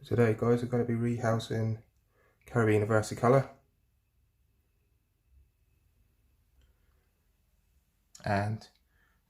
So today guys, we're going to be rehousing Carabina Versicolour and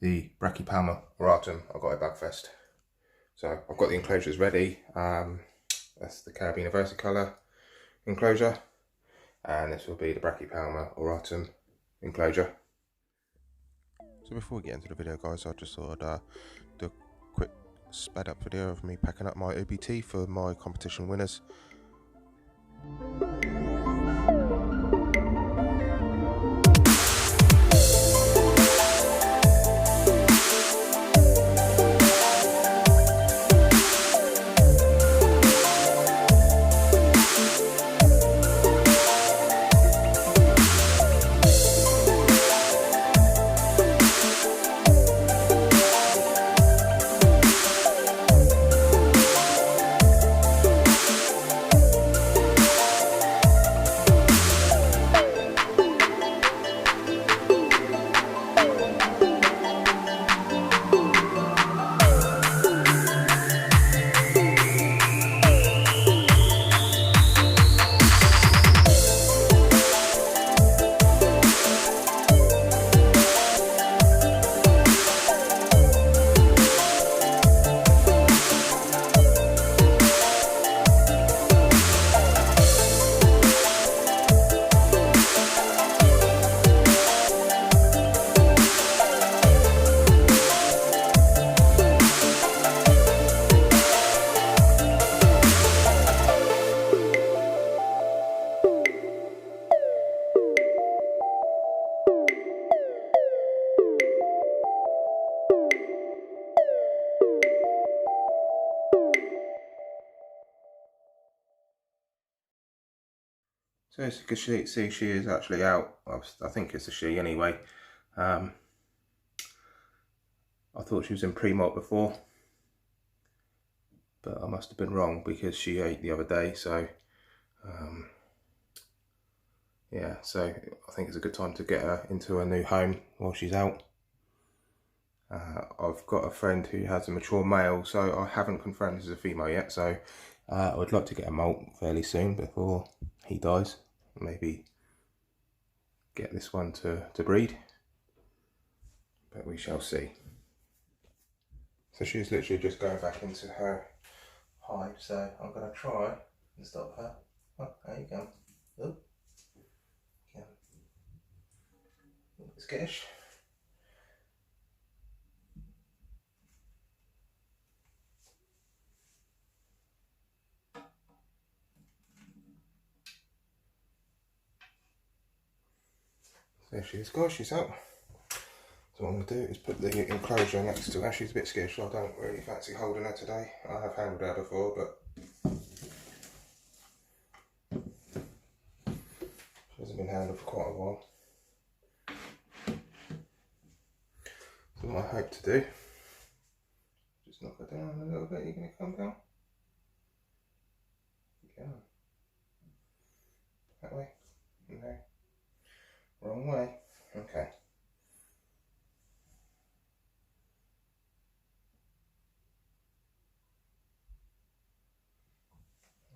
the Brachypelma Auratum. I got it Bagfest. So I've got the enclosures ready. That's the Carabina Versicolour enclosure, and this will be the Brachypelma Auratum enclosure. So before we get into the video guys, I just thought I'd do a quick sped up video of me packing up my OBT for my competition winners. So as you can see, she is actually out. I think it's a she anyway. I thought she was in pre-molt before, but I must have been wrong because she ate the other day. So yeah, so I think it's a good time to get her into her new home while she's out. I've got a friend who has a mature male, so I haven't confirmed this is a female yet. So I would like to get a molt fairly soon before he dies. Maybe get this one to breed, but we shall see. So she's literally just going back into her hive, so I'm going to try and stop her. Oh, there you go. Oh, yeah. A bit skittish. There she is guys, she's out. So what I'm going to do is put the enclosure next to her. She's a bit skittish, so I don't really fancy holding her today. I have handled her before, but she hasn't been handled for quite a while. So what I hope to do, just knock her down a little bit. You're going to come down? Yeah. That way? No. Wrong way. Okay.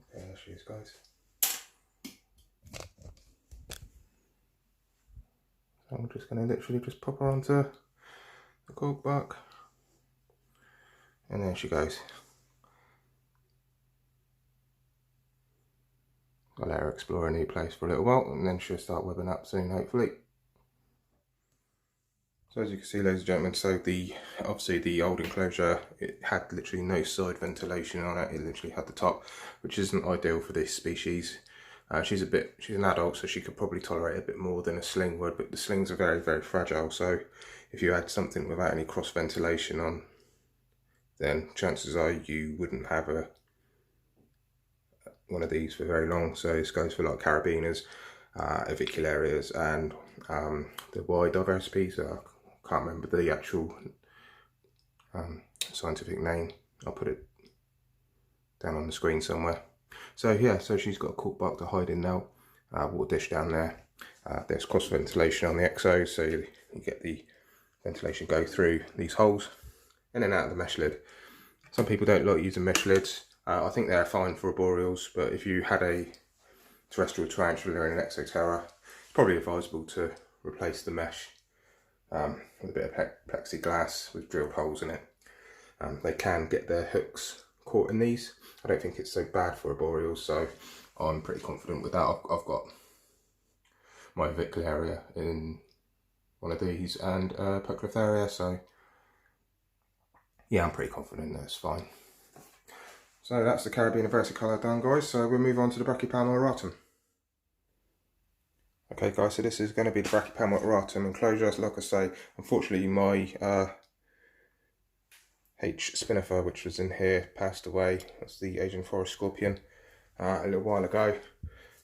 Okay, there she is guys. So I'm just going to literally just pop her onto the cork bark. And there she goes. I'll let her explore a new place for a little while and then she'll start webbing up soon, hopefully. So as you can see, ladies and gentlemen, so obviously the old enclosure, it had literally no side ventilation on it. It literally had the top, which isn't ideal for this species. She's an adult, so she could probably tolerate a bit more than a sling would, but the slings are very, very fragile. So if you had something without any cross ventilation on, then chances are you wouldn't have one of these for very long. So this goes for like Carabinas, Avicularias, and the wide diverse piece. I can't remember the actual scientific name. I'll put it down on the screen somewhere. So yeah, so she's got a cork bark to hide in now. Water dish down there. There's cross ventilation on the exos, so you get the ventilation go through these holes and then out of the mesh lid. Some people don't like using mesh lids. I think they're fine for arboreals, but if you had a terrestrial tarantula in an exoterra, it's probably advisable to replace the mesh with a bit of plexiglass with drilled holes in it. They can get their hooks caught in these. I don't think it's so bad for arboreals, so I'm pretty confident with that. I've got my Versicolour in one of these and Pocliferaria, so yeah, I'm pretty confident that's fine. So that's the Carabina Versicolor done, guys, so we'll move on to the Brachypelma Auratum. Okay guys, so this is going to be the Brachypelma Auratum enclosure. Like I say, unfortunately my H. spinifer, which was in here, passed away. That's the Asian forest scorpion a little while ago.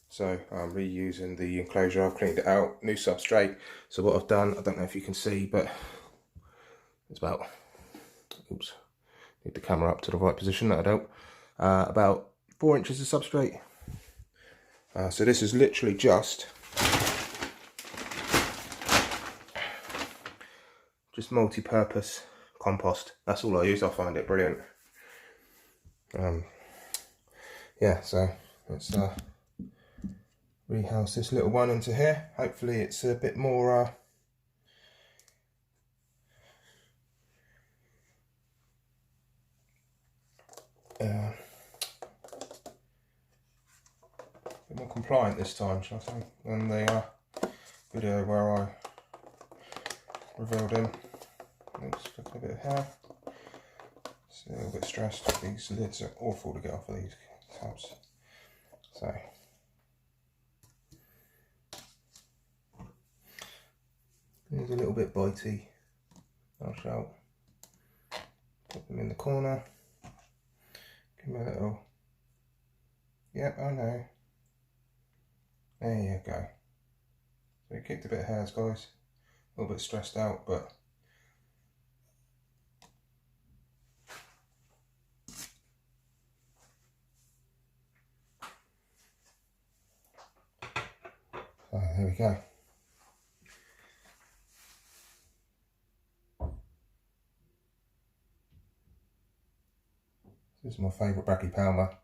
So I'm reusing the enclosure. I've cleaned it out, new substrate. So what I've done, I don't know if you can see, but it's about, oops, need the camera up to the right position, that'd help. About 4 inches of substrate. So this is literally just multi-purpose compost. That's all I use. I find it brilliant. Yeah, so let's rehouse this little one into here. Hopefully it's a bit more compliant this time, shall I say, than the video where I revealed him. Oops, got a bit of hair. Still a little bit stressed. These lids are awful to get off of these tabs. So he's a little bit bitey. I shall put them in the corner. Give me a little. Yep, I know. There you go. So he kicked a bit of hairs, guys. A little bit stressed out, but oh, there we go. This is my favourite Brachypelma.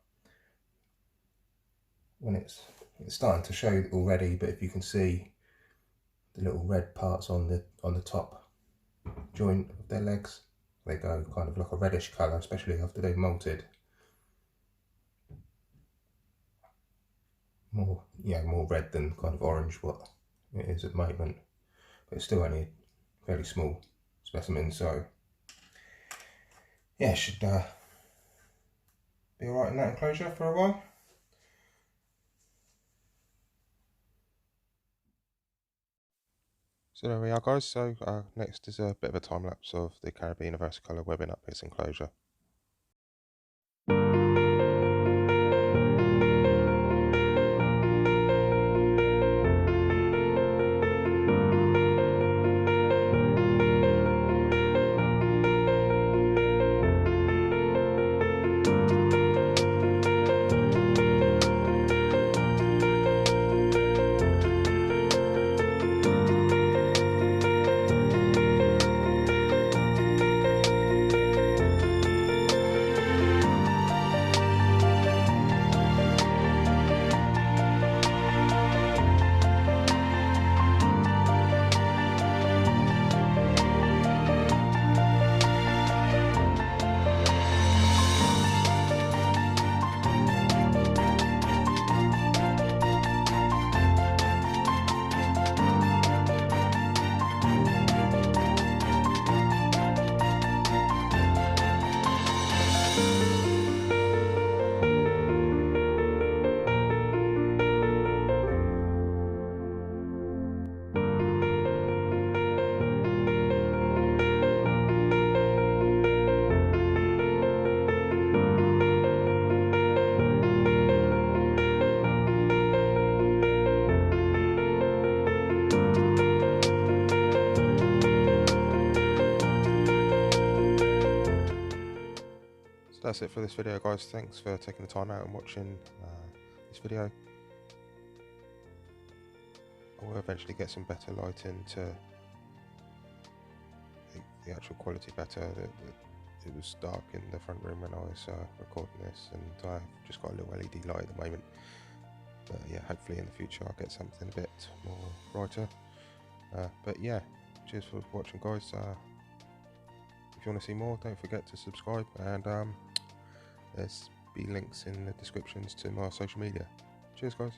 When it's starting to show already, but if you can see the little red parts on the top joint of their legs, they go kind of like a reddish colour, especially after they've molted. More red than kind of orange what it is at the moment, but it's still only a fairly small specimen, so yeah, it should be alright in that enclosure for a while. So there we are, guys. So next is a bit of a time lapse of the Carabina Versicolor webbing up its enclosure. That's it for this video, guys. Thanks for taking the time out and watching this video. I will eventually get some better lighting to make the actual quality better. it was dark in the front room when I was recording this, and I've just got a little LED light at the moment. But yeah, hopefully in the future I'll get something a bit more brighter. But yeah, cheers for watching, guys. If you want to see more, don't forget to subscribe, and there's be links in the descriptions to my social media. Cheers, guys.